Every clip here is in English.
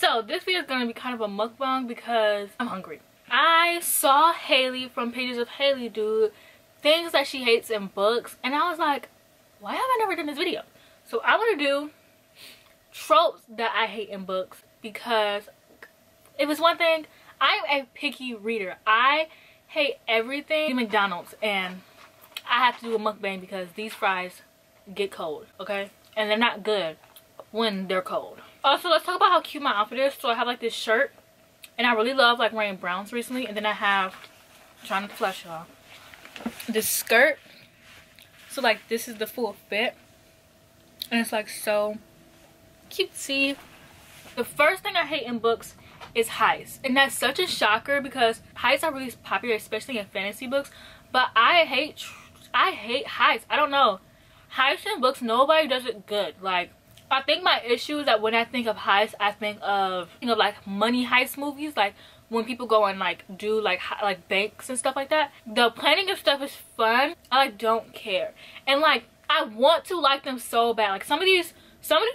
So this video is going to be kind of a mukbang because I'm hungry. I saw Haley from Pages of Haley do things that she hates in books, and I was like, why have I never done this video? So I want to do tropes that I hate in books, because if it's one thing, I'm a picky reader. I hate everything at McDonald's, and I have to do a mukbang because these fries get cold, okay? And they're not good when they're cold. Also, let's talk about how cute my outfit is. So I have like this shirt, and I really love like wearing browns recently, and then I have, I'm trying to flash y'all, this skirt. So like this is the full fit, and it's like so cutesy. The first thing I hate in books is heists, and that's such a shocker because heists are really popular, especially in fantasy books. But I hate heists. I don't know, heists in books, nobody does it good. Like, I think my issue is that when I think of heists, I think of, you know, like money heist movies, like when people go and like do like banks and stuff like that. The planning of stuff is fun. I like don't care, and like I want to like them so bad. Like some of these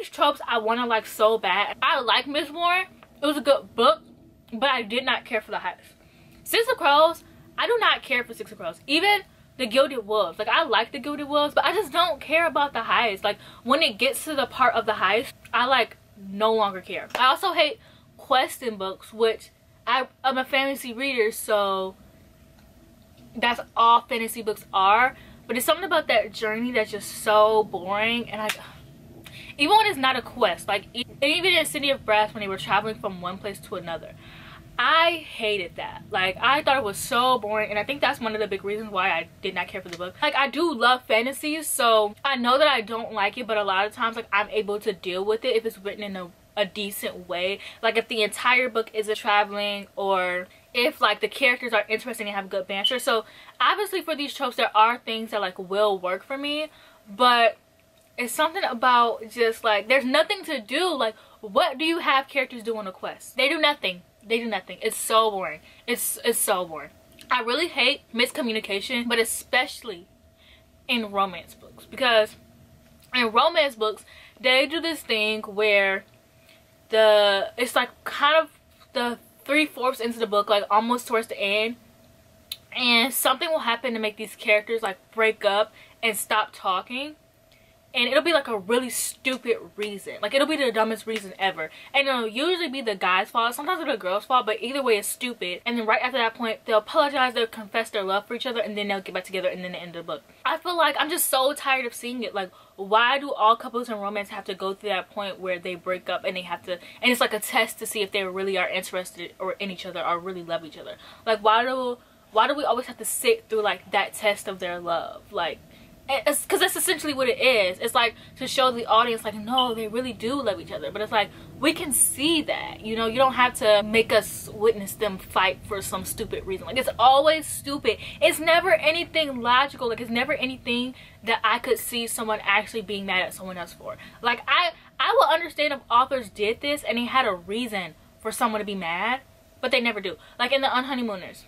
tropes I want to like so bad. I like Miss Warren. It was a good book, but I did not care for the heist. Six of Crows, I do not care for Six of Crows. Even the Gilded Wolves, like I like the Gilded Wolves, but I just don't care about the heist. Like when it gets to the part of the heist, I like no longer care. I also hate quests in books, which I'm a fantasy reader, so that's all fantasy books are. But there's something about that journey that's just so boring, and even when it's not a quest, like even in City of Brass when they were traveling from one place to another, I hated that. Like I thought it was so boring, and I think that's one of the big reasons why I did not care for the book. Like I do love fantasy, so I know that I don't like it, but a lot of times like I'm able to deal with it if it's written in a decent way. Like if the entire book isn't traveling, or if like the characters are interesting and have good banter. So obviously for these tropes there are things that like will work for me, but it's something about just like there's nothing to do. Like what do you have characters do on a quest? They do nothing. They do nothing. It's so boring. It's so boring. I really hate miscommunication, but especially in romance books, because in romance books they do this thing where it's like kind of the 3/4 into the book, like almost towards the end, and something will happen to make these characters like break up and stop talking. And it'll be like a really stupid reason. Like it'll be the dumbest reason ever. And it'll usually be the guy's fault. Sometimes it's the girl's fault, but either way it's stupid. And then right after that point, they'll apologize, they'll confess their love for each other, and then they'll get back together, and then the end of the book. I feel like I'm just so tired of seeing it. Like, why do all couples in romance have to go through that point where they break up and they have to, and it's like a test to see if they really are interested or in each other or really love each other? Like why do we always have to sit through like that test of their love? Like, it's because that's essentially what it is. It's like to show the audience like, no, they really do love each other. But it's like, we can see that, you know, you don't have to make us witness them fight for some stupid reason. Like it's always stupid. It's never anything logical. Like it's never anything that I could see someone actually being mad at someone else for. Like I will understand if authors did this and they had a reason for someone to be mad, but they never do. Like in the Unhoneymooners,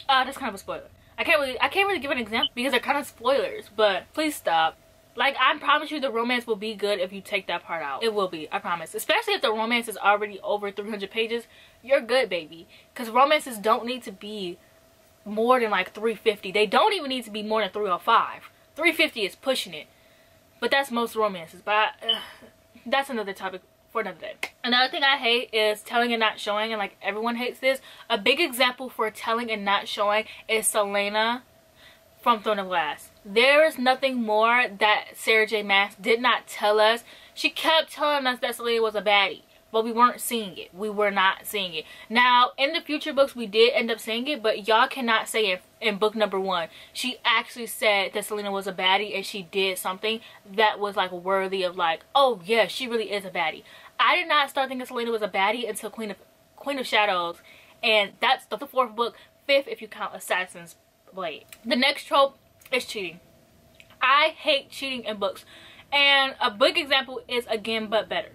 that's kind of a spoiler. I can't really give an example because they're kind of spoilers, but please stop. Like I promise you the romance will be good if you take that part out. It will be, I promise. Especially if the romance is already over 300 pages, you're good, baby. Because romances don't need to be more than like 350. They don't even need to be more than 305. 350 is pushing it. But that's most romances. But that's another topic for another day. Another thing I hate is telling and not showing, and like everyone hates this. A big example for telling and not showing is Selena from Throne of Glass. There is nothing more that Sarah J Maas did not tell us. She kept telling us that Selena was a baddie, but we weren't seeing it. We were not seeing it. Now in the future books we did end up seeing it, but y'all cannot say in book number 1 she actually said that Selena was a baddie and she did something that was like worthy of like, oh yeah, she really is a baddie. I did not start thinking Selena was a baddie until Queen of Shadows, and that's the 4th book, 5th if you count Assassin's Blade. The next trope is cheating. I hate cheating in books, and a big example is Again But Better.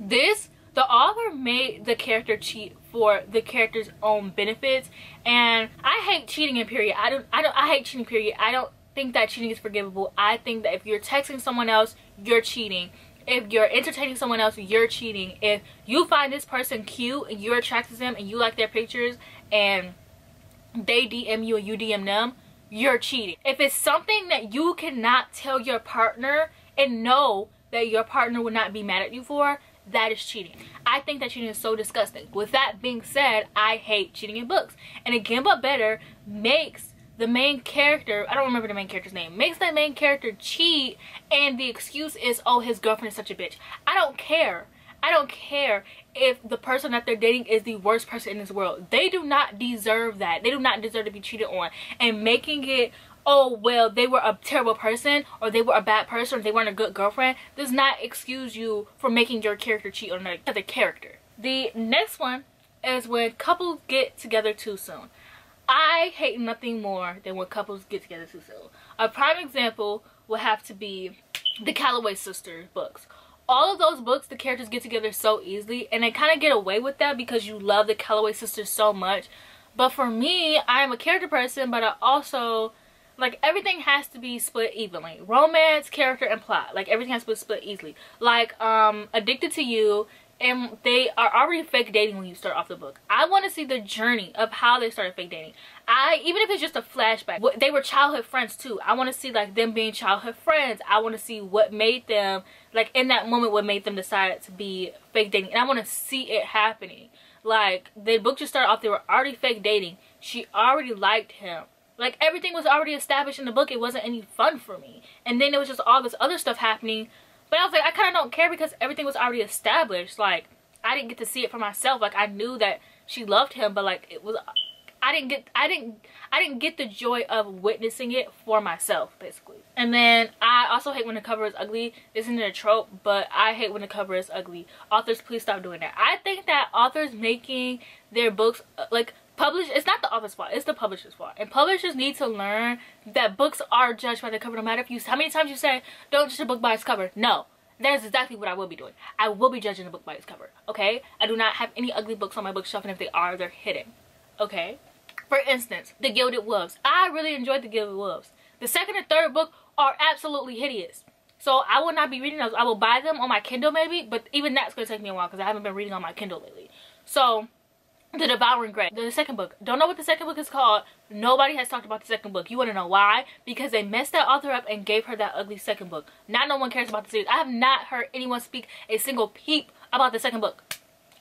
The author made the character cheat for the character's own benefits, and I hate cheating in period. I hate cheating period. I don't think that cheating is forgivable. I think that if you're texting someone else, you're cheating. If you're entertaining someone else, you're cheating. If you find this person cute and you're attracted to them and you like their pictures and they DM you and you DM them, you're cheating. If it's something that you cannot tell your partner and know that your partner would not be mad at you for, that is cheating. I think that cheating is so disgusting. With that being said, I hate cheating in books. And Again But Better makes the main character, I don't remember the main character's name, makes that main character cheat, and the excuse is, oh, his girlfriend is such a bitch. I don't care. I don't care if the person that they're dating is the worst person in this world. They do not deserve that. They do not deserve to be cheated on. And making it, oh, well, they were a terrible person, or they were a bad person, or they weren't a good girlfriend, does not excuse you for making your character cheat on another character. The next one is when couples get together too soon. I hate nothing more than when couples get together too soon. A prime example would have to be the Calloway sisters books. All of those books, the characters get together so easily, and they kind of get away with that because you love the Calloway sisters so much. But for me, I'm a character person, but I also, like, everything has to be split evenly. Romance, character, and plot. Like, everything has to be split easily. Like, Addicted to You, and they are already fake dating when you start off the book. I want to see the journey of how they started fake dating. Even if it's just a flashback, they were childhood friends too. I want to see, like, them being childhood friends. I want to see what made them, like, in that moment, what made them decide to be fake dating. And I want to see it happening. Like, the book just started off, they were already fake dating. She already liked him. Like, everything was already established in the book. It wasn't any fun for me. And then there was just all this other stuff happening. But I was like, I kind of don't care because everything was already established. Like, I didn't get to see it for myself. Like, I knew that she loved him, but, like, it was, I didn't get the joy of witnessing it for myself, basically. And then I also hate when the cover is ugly. This isn't a trope, but I hate when the cover is ugly. Authors, please stop doing that. I think that authors making their books, like, it's not the author's fault, it's the publisher's fault. And publishers need to learn that books are judged by the cover, no matter if you, how many times you say, don't judge a book by its cover. No, that is exactly what I will be doing. I will be judging a book by its cover, okay? I do not have any ugly books on my bookshelf, and if they are, they're hidden, okay? For instance, the Gilded Wolves. I really enjoyed the Gilded Wolves. The second and third book are absolutely hideous. So I will not be reading those. I will buy them on my Kindle maybe, but even that's going to take me a while because I haven't been reading on my Kindle lately. So, The Devouring Grey, the second book. Don't know what the second book is called. Nobody has talked about the second book. You want to know why? Because they messed that author up and gave her that ugly second book. Now no one cares about the series. I have not heard anyone speak a single peep about the second book.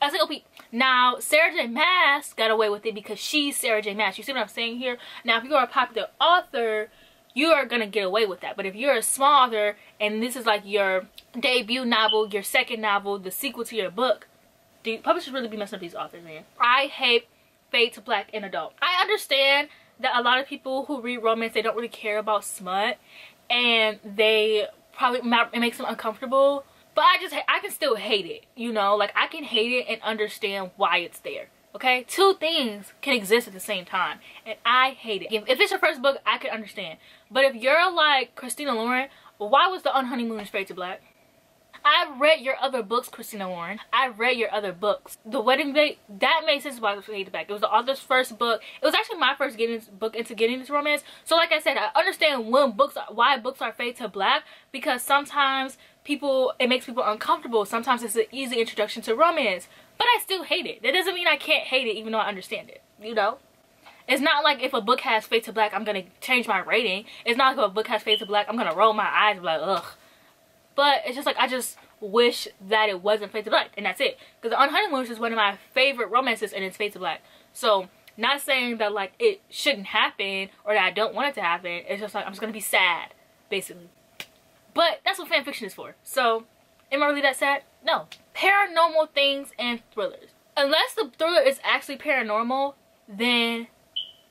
A single peep. Now, Sarah J. Maas got away with it because she's Sarah J. Maas. You see what I'm saying here? Now, if you are a popular author, you are going to get away with that. But if you're a small author and this is like your debut novel, your second novel, the sequel to your book, the publishers really be messing up these authors, man. I hate fade to black in adult. I understand that a lot of people who read romance, they don't really care about smut, and they probably, it makes them uncomfortable. But I can still hate it, you know? Like, I can hate it and understand why it's there, okay? Two things can exist at the same time, and I hate it. If it's your first book, I can understand. But if you're like Christina Lauren, why was the Unhoneymooners fade to black? I've read your other books, Christina Lauren. I've read your other books. The Wedding Date, that made sense why it was fade to black. It was the author's first book. It was actually my first book into getting into romance. So like I said, I understand why books are fade to black, because sometimes it makes people uncomfortable. Sometimes it's an easy introduction to romance. But I still hate it. That doesn't mean I can't hate it even though I understand it, you know? It's not like if a book has fade to black, I'm going to change my rating. It's not like if a book has fade to black, I'm going to roll my eyes and be like, ugh. But it's just like, I just wish that it wasn't fade to black, and that's it. Because The Unhoneymooners is one of my favorite romances, and it's fade to black. So, not saying that, like, it shouldn't happen, or that I don't want it to happen. It's just like, I'm just going to be sad, basically. But that's what fan fiction is for. So, am I really that sad? No. Paranormal things and thrillers. Unless the thriller is actually paranormal, then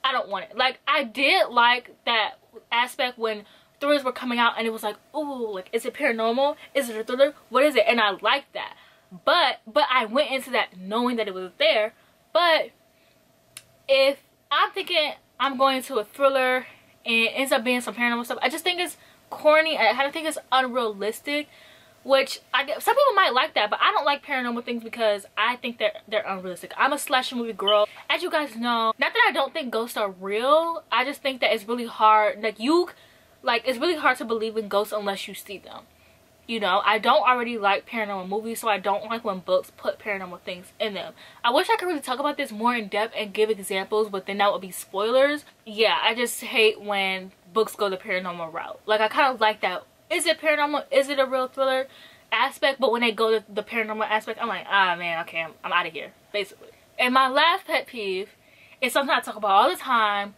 I don't want it. Like, I did like that aspect when thrillers were coming out and it was like, ooh, like, is it paranormal? Is it a thriller? What is it? And I liked that. But I went into that knowing that it was there. But if I'm thinking I'm going to a thriller and it ends up being some paranormal stuff, I just think it's corny. I think it's unrealistic, which some people might like that, but I don't like paranormal things because I think they're unrealistic. I'm a slasher movie girl, as you guys know. Not that I don't think ghosts are real, I just think that it's really hard, it's really hard to believe in ghosts unless you see them. You know, I don't already like paranormal movies, so I don't like when books put paranormal things in them. I wish I could really talk about this more in depth and give examples, but then that would be spoilers. Yeah, I just hate when books go the paranormal route. Like, I kind of like that. Is it paranormal? Is it a real thriller aspect? But when they go to the paranormal aspect, I'm like, ah, man, okay, I'm out of here, basically. And my last pet peeve is something I talk about all the time,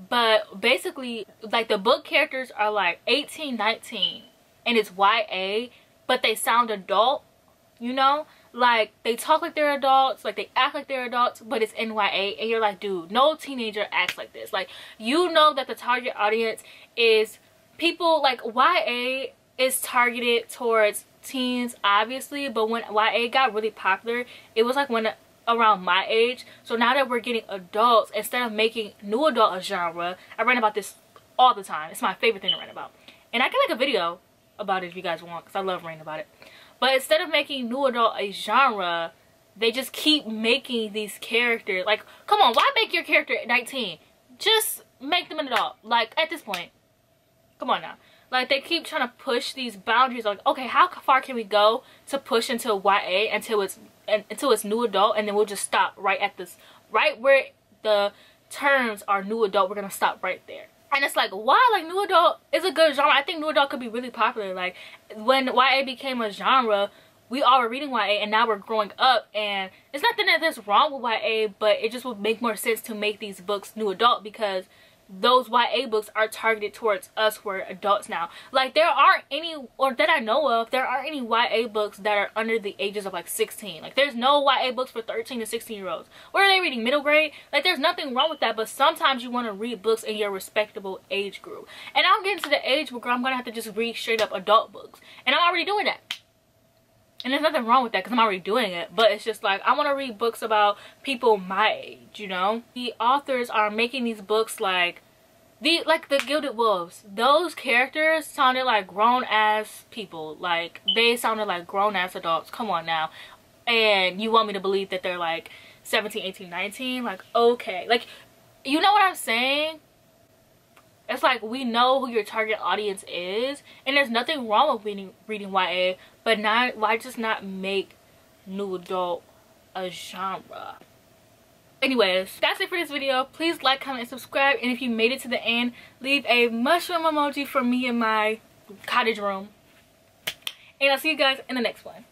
but basically, like, the book characters are like 18, 19. And it's YA, but they sound adult, you know? Like, they talk like they're adults, like they act like they're adults, but it's NYA, and you're like, dude, no teenager acts like this. Like, you know that the target audience is people, like, YA is targeted towards teens, obviously, but when YA got really popular, it was like when around my age. So now that we're getting adults, instead of making new adult a genre, I rant about this all the time. It's my favorite thing to rant about. And I can make a video about it if you guys want, because I love ranting about it. But instead of making new adult a genre, they just keep making these characters, like, come on, why make your character 19? Just make them an adult. Like, at this point, come on now. Like, they keep trying to push these boundaries, like, okay, how far can we go to push into YA until it's new adult, and then we'll just stop right at this, right where the terms are new adult. We're gonna stop right there. And it's like, why? Like, new adult is a good genre. I think new adult could be really popular. Like, when YA became a genre, we all were reading YA, and now we're growing up, and it's nothing that there's wrong with YA, but it just would make more sense to make these books new adult, because those YA books are targeted towards us who are adults now. Like, there aren't any, or that I know of, there aren't any YA books that are under the ages of like 16. Like, there's no YA books for 13 to 16 year olds. What are they reading, middle grade? Like, there's nothing wrong with that, but sometimes you want to read books in your respectable age group. And I'm getting to the age where I'm gonna have to just read straight up adult books, and I'm already doing that. And there's nothing wrong with that, because I'm already doing it. But it's just like, I want to read books about people my age, you know? The authors are making these books like the Gilded Wolves. Those characters sounded like grown-ass people. Like, they sounded like grown-ass adults. Come on now. And you want me to believe that they're like 17, 18, 19? Like, okay. Like, you know what I'm saying? It's like, we know who your target audience is, and there's nothing wrong with reading YA, but why just not make new adult a genre? Anyways, that's it for this video. Please like, comment, and subscribe, and if you made it to the end, leave a mushroom emoji for me in my cottage room. And I'll see you guys in the next one.